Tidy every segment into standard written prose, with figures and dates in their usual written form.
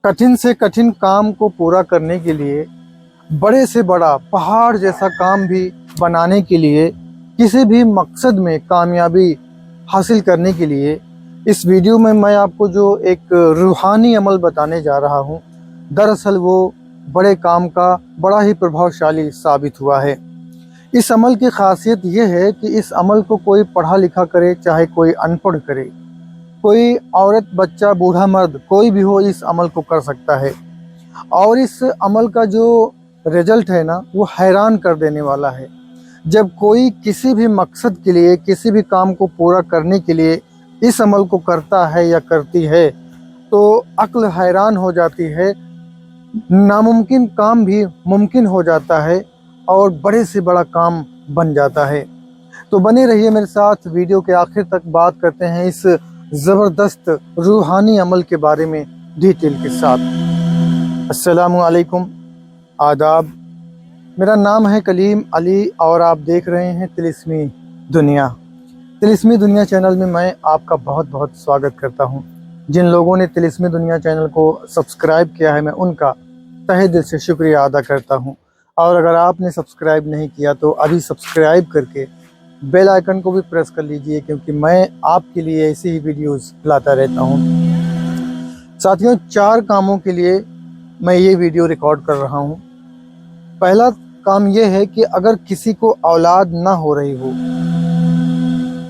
कठिन से कठिन काम को पूरा करने के लिए, बड़े से बड़ा पहाड़ जैसा काम भी बनाने के लिए, किसी भी मकसद में कामयाबी हासिल करने के लिए, इस वीडियो में मैं आपको जो एक रूहानी अमल बताने जा रहा हूँ, दरअसल वो बड़े काम का बड़ा ही प्रभावशाली साबित हुआ है। इस अमल की खासियत ये है कि इस अमल को कोई पढ़ा लिखा करे, चाहे कोई अनपढ़ करे, कोई औरत, बच्चा, बूढ़ा, मर्द, कोई भी हो इस अमल को कर सकता है। और इस अमल का जो रिजल्ट है ना, वो हैरान कर देने वाला है। जब कोई किसी भी मकसद के लिए, किसी भी काम को पूरा करने के लिए इस अमल को करता है या करती है, तो अक्ल हैरान हो जाती है। नामुमकिन काम भी मुमकिन हो जाता है और बड़े से बड़ा काम बन जाता है। तो बने रहिए मेरे साथ, वीडियो के आखिर तक बात करते हैं इस ज़बरदस्त रूहानी अमल के बारे में डिटेल के साथ। अस्सलामु अलैकुम, आदाब। मेरा नाम है कलीम अली और आप देख रहे हैं तिलिस्मी दुनिया। तिलिस्मी दुनिया चैनल में मैं आपका बहुत बहुत स्वागत करता हूं। जिन लोगों ने तिलिस्मी दुनिया चैनल को सब्सक्राइब किया है, मैं उनका तहे दिल से शुक्रिया अदा करता हूं। और अगर आपने सब्सक्राइब नहीं किया तो अभी सब्सक्राइब करके बेल आइकन को भी प्रेस कर लीजिए, क्योंकि मैं आपके लिए ऐसी ही वीडियोस लाता रहता हूं। साथियों, 4 कामों के लिए मैं ये वीडियो रिकॉर्ड कर रहा हूं। पहला काम ये है कि अगर किसी को औलाद ना हो रही हो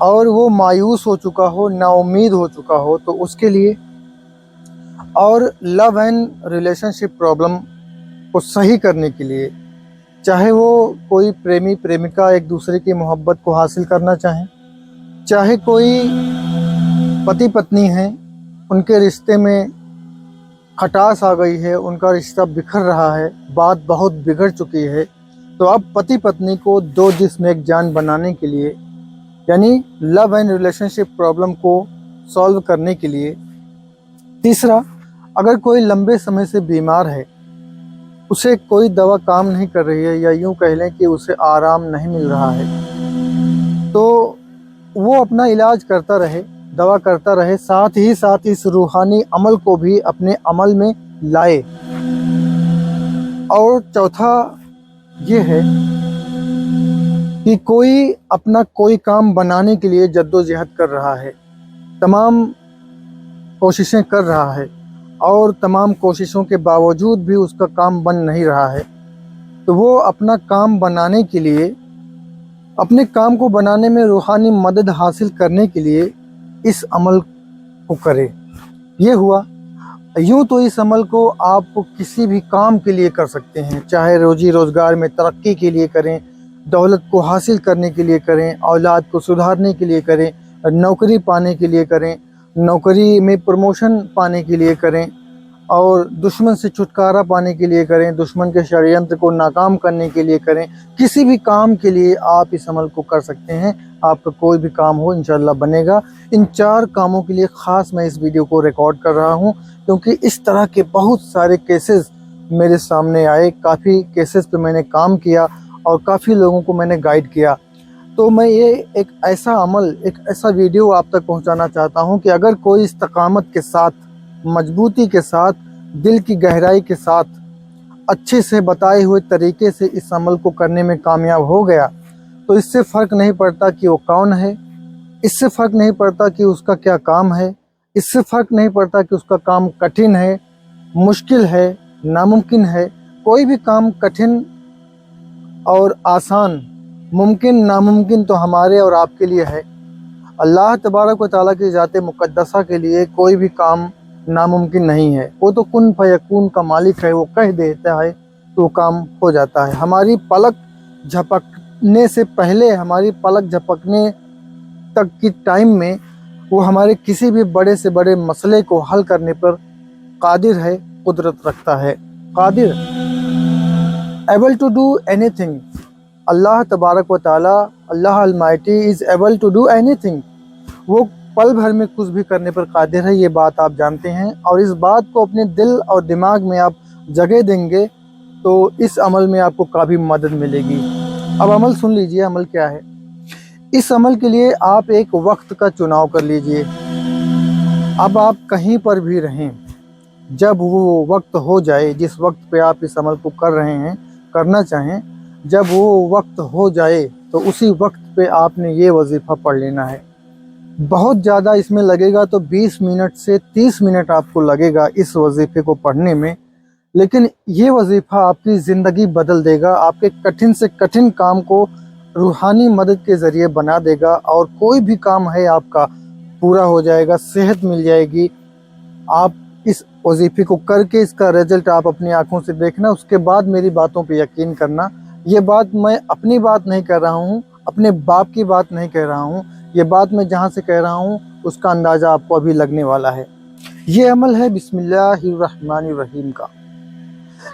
और वो मायूस हो चुका हो, नाउम्मीद हो चुका हो, तो उसके लिए, और लव एंड रिलेशनशिप प्रॉब्लम को सही करने के लिए, चाहे वो कोई प्रेमी प्रेमिका एक दूसरे की मोहब्बत को हासिल करना चाहें, चाहे कोई पति पत्नी हैं, उनके रिश्ते में खटास आ गई है, उनका रिश्ता बिखर रहा है, बात बहुत बिगड़ चुकी है, तो अब पति पत्नी को 2 जिस्म एक जान बनाने के लिए, यानी लव एंड रिलेशनशिप प्रॉब्लम को सॉल्व करने के लिए। तीसरा, अगर कोई लंबे समय से बीमार है, उसे कोई दवा काम नहीं कर रही है, या यूं कह लें कि उसे आराम नहीं मिल रहा है, तो वो अपना इलाज करता रहे, दवा करता रहे, साथ ही साथ इस रूहानी अमल को भी अपने अमल में लाए। और चौथा ये है कि कोई अपना कोई काम बनाने के लिए जद्दोजहद कर रहा है, तमाम कोशिशें कर रहा है, और तमाम कोशिशों के बावजूद भी उसका काम बन नहीं रहा है, तो वो अपना काम बनाने के लिए, अपने काम को बनाने में रूहानी मदद हासिल करने के लिए इस अमल को करे। ये हुआ। यूँ तो इस अमल को आप किसी भी काम के लिए कर सकते हैं, चाहे रोजी रोज़गार में तरक्की के लिए करें, दौलत को हासिल करने के लिए करें, औलाद को सुधारने के लिए करें, नौकरी पाने के लिए करें, नौकरी में प्रमोशन पाने के लिए करें, और दुश्मन से छुटकारा पाने के लिए करें, दुश्मन के षड्यंत्र को नाकाम करने के लिए करें। किसी भी काम के लिए आप इस अमल को कर सकते हैं। आपका कोई भी काम हो, इंशाल्लाह बनेगा। इन 4 कामों के लिए ख़ास मैं इस वीडियो को रिकॉर्ड कर रहा हूं, क्योंकि इस तरह के बहुत सारे केसेस मेरे सामने आए। काफ़ी केसेस पे मैंने काम किया और काफ़ी लोगों को मैंने गाइड किया। तो मैं ये एक ऐसा अमल, एक ऐसा वीडियो आप तक पहुंचाना चाहता हूं कि अगर कोई इस्तकामत के साथ, मजबूती के साथ, दिल की गहराई के साथ, अच्छे से बताए हुए तरीके से इस अमल को करने में कामयाब हो गया, तो इससे फ़र्क नहीं पड़ता कि वो कौन है, इससे फ़र्क नहीं पड़ता कि उसका क्या काम है, इससे फ़र्क नहीं पड़ता कि उसका काम कठिन है, मुश्किल है, नामुमकिन है। कोई भी काम कठिन और आसान, मुमकिन नामुमकिन तो हमारे और आपके लिए है। अल्लाह तबारक व तआला की ज़ात मुक़द्दसा के लिए कोई भी काम नामुमकिन नहीं है। वो तो कुन फयकून का मालिक है, वो कह देता है तो वो काम हो जाता है। हमारी पलक झपकने से पहले, हमारी पलक झपकने तक की टाइम में वो हमारे किसी भी बड़े से बड़े मसले को हल करने पर कादिर है, कुदरत रखता है। कादिर, एबल टू डू एनीथिंग। अल्लाह तबारक व तआला, Allah almighty is able to do anything. वो पल भर में कुछ भी करने पर कादिर है, ये बात आप जानते हैं। और इस बात को अपने दिल और दिमाग में आप जगह देंगे तो इस अमल में आपको काफ़ी मदद मिलेगी। अब अमल सुन लीजिए, अमल क्या है। इस अमल के लिए आप एक वक्त का चुनाव कर लीजिए। अब आप कहीं पर भी रहें, जब वो वक्त हो जाए, जिस वक्त पे आप इस अमल को कर रहे हैं, करना चाहें, जब वो वक्त हो जाए तो उसी वक्त पे आपने ये वजीफ़ा पढ़ लेना है। बहुत ज़्यादा इसमें लगेगा तो 20 मिनट से 30 मिनट आपको लगेगा इस वजीफ़े को पढ़ने में, लेकिन ये वजीफ़ा आपकी ज़िंदगी बदल देगा, आपके कठिन से कठिन काम को रूहानी मदद के ज़रिए बना देगा और कोई भी काम है आपका पूरा हो जाएगा, सेहत मिल जाएगी। आप इस वजीफ़े को करके इसका रिजल्ट आप अपनी आंखों से देखना, उसके बाद मेरी बातों पे यकीन करना। ये बात मैं अपनी बात नहीं कर रहा हूँ, अपने बाप की बात नहीं कह रहा हूँ, ये बात मैं जहाँ से कह रहा हूँ उसका अंदाज़ा आपको अभी लगने वाला है। ये अमल है बिस्मिल्लाहिर्रहमानिर्रहीम का।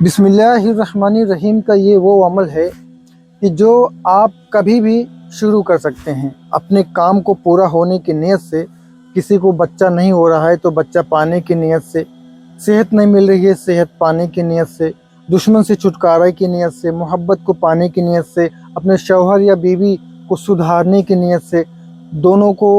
बिस्मिल्लाहिर्रहमानिर्रहीम का ये वो अमल है कि जो आप कभी भी शुरू कर सकते हैं अपने काम को पूरा होने की नीयत से। किसी को बच्चा नहीं हो रहा है तो बच्चा पाने की नीयत से, सेहत नहीं मिल रही है सेहत पाने की नीयत से, दुश्मन से छुटकारा की नीयत से, मोहब्बत को पाने की नीयत से, अपने शौहर या बीवी को सुधारने की नीयत से, दोनों को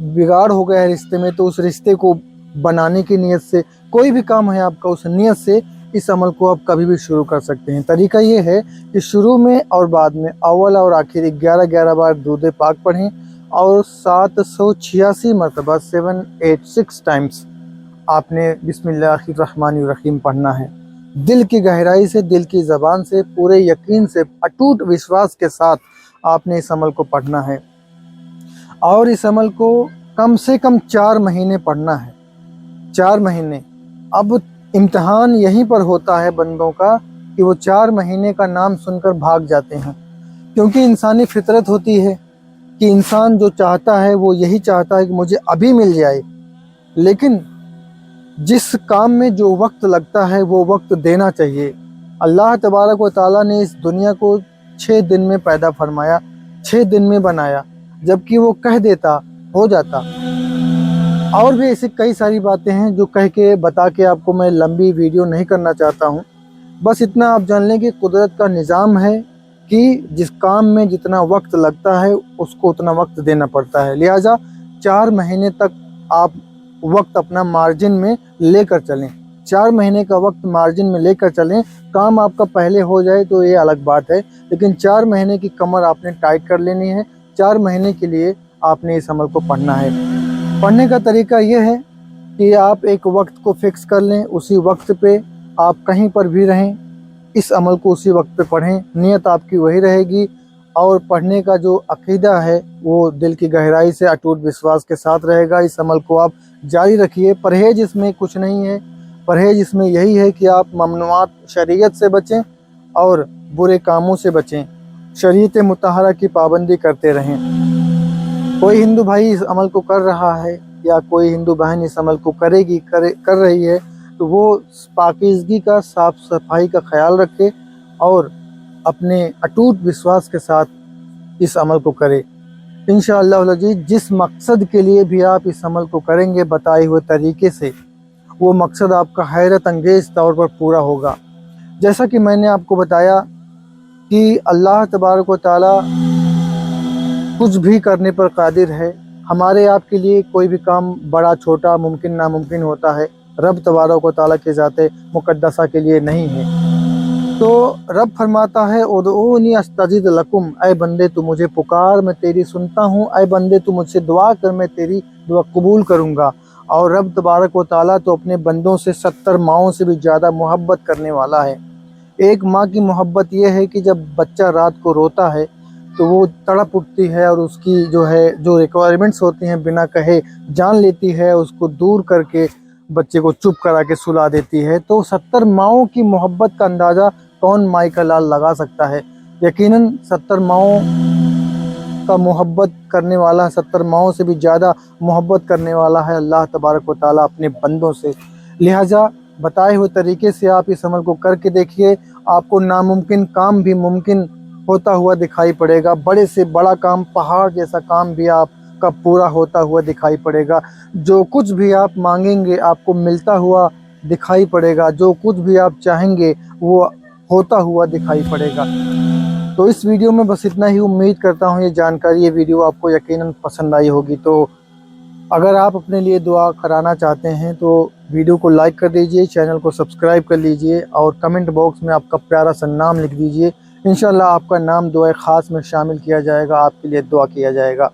बिगाड़ हो गया है रिश्ते में तो उस रिश्ते को बनाने की नीयत से, कोई भी काम है आपका उस नीयत से इस अमल को आप कभी भी शुरू कर सकते हैं। तरीका ये है कि शुरू में और बाद में अव्वल और आखिर 11 बार दूध पाक पढ़ें और 786 मरतबा 786 टाइम्स आपने बिस्मिल्लाहिर्रहमानिर्रहीम पढ़ना है। दिल की गहराई से, दिल की ज़बान से, पूरे यकीन से, अटूट विश्वास के साथ आपने इस अमल को पढ़ना है और इस अमल को कम से कम 4 महीने पढ़ना है। 4 महीने। अब इम्तिहान यहीं पर होता है बंदों का कि वो 4 महीने का नाम सुनकर भाग जाते हैं, क्योंकि इंसानी फितरत होती है कि इंसान जो चाहता है वो यही चाहता है कि मुझे अभी मिल जाए, लेकिन जिस काम में जो वक्त लगता है वो वक्त देना चाहिए। अल्लाह तबारक व तआला ने इस दुनिया को 6 दिन में पैदा फरमाया, 6 दिन में बनाया, जबकि वो कह देता हो जाता। और भी ऐसी कई सारी बातें हैं जो कह के बता के आपको मैं लंबी वीडियो नहीं करना चाहता हूँ। बस इतना आप जान लें कि कुदरत का निज़ाम है कि जिस काम में जितना वक्त लगता है उसको उतना वक्त देना पड़ता है। लिहाजा 4 महीने तक आप वक्त अपना मार्जिन में लेकर चलें, 4 महीने का वक्त मार्जिन में लेकर चलें। काम आपका पहले हो जाए तो ये अलग बात है, लेकिन 4 महीने की कमर आपने टाइट कर लेनी है। 4 महीने के लिए आपने इस अमल को पढ़ना है। पढ़ने का तरीका ये है कि आप एक वक्त को फिक्स कर लें, उसी वक्त पे आप कहीं पर भी रहें, इस अमल को उसी वक्त पे पढ़ें, नियत आपकी वही रहेगी और पढ़ने का जो अकीदा है वो दिल की गहराई से अटूट विश्वास के साथ रहेगा। इस अमल को आप जारी रखिए। परहेज इसमें कुछ नहीं है, परहेज इसमें यही है कि आप ममनुआत शरीयत से बचें और बुरे कामों से बचें, शरीयत मुतहरा की पाबंदी करते रहें। कोई हिंदू भाई इस अमल को कर रहा है या कोई हिंदू बहन इस अमल को कर रही है तो वो पाकीज़गी का, साफ सफाई का ख्याल रखे और अपने अटूट विश्वास के साथ इस अमल को करे। इंशाअल्लाह जिस मकसद के लिए भी आप इस अमल को करेंगे बताए हुए तरीके से, वो मकसद आपका हैरत अंगेज़ तौर पर पूरा होगा। जैसा कि मैंने आपको बताया कि अल्लाह तबारक व तआला कुछ भी करने पर कादिर है। हमारे आपके लिए कोई भी काम बड़ा छोटा मुमकिन नामुमकिन होता है, रब तबारक व तआला के ज़ाते मुक़द्दसा के लिए नहीं है। तो रब फरमाता है उदऊनी अस्तजिब लकुम, ऐ बंदे तू मुझे पुकार मैं तेरी सुनता हूँ, ऐ बंदे तू मुझसे दुआ कर मैं तेरी दुआ कबूल करूँगा। और रब तबारक व तआला तो अपने बंदों से 70 माओं से भी ज़्यादा मोहब्बत करने वाला है। एक माँ की मोहब्बत ये है कि जब बच्चा रात को रोता है तो वो तड़प उठती है और उसकी जो रिक्वायरमेंट्स होती हैं बिना कहे जान लेती है, उसको दूर करके बच्चे को चुप करा के सुला देती है। तो 70 माओं की मोहब्बत का अंदाज़ा कौन माई का लाल लगा सकता है। यकीनन 70 माओं का मोहब्बत करने वाला, 70 माओं से भी ज़्यादा मोहब्बत करने वाला है अल्लाह तबारक व तआला अपने बंदों से। लिहाजा बताए हुए तरीके से आप इस अमल को करके देखिए, आपको नामुमकिन काम भी मुमकिन होता हुआ दिखाई पड़ेगा। बड़े से बड़ा काम, पहाड़ जैसा काम भी आपका पूरा होता हुआ दिखाई पड़ेगा। जो कुछ भी आप मांगेंगे आपको मिलता हुआ दिखाई पड़ेगा, जो कुछ भी आप चाहेंगे वो होता हुआ दिखाई पड़ेगा। तो इस वीडियो में बस इतना ही। उम्मीद करता हूँ ये वीडियो आपको यकीनन पसंद आई होगी। तो اگر آپ اپنے لیے دعا کرانا چاہتے ہیں تو ویڈیو کو لائک کر دیجئے، چینل کو سبسکرائب کر لیجئے اور کمنٹ باکس میں آپ کا پیارا سا نام لکھ دیجئے۔ انشاءاللہ آپ کا نام دعائے خاص میں شامل کیا جائے گا، آپ کے لیے دعا کیا جائے گا۔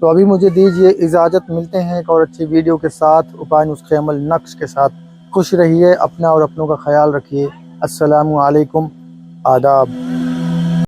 تو ابھی مجھے دیجئے اجازت، ملتے ہیں ایک اور اچھی ویڈیو کے ساتھ، اپائے نسخے عمل نقش کے ساتھ۔ خوش رہیے، اپنا اور اپنوں کا خیال رکھیے۔ السلام علیکم، آداب۔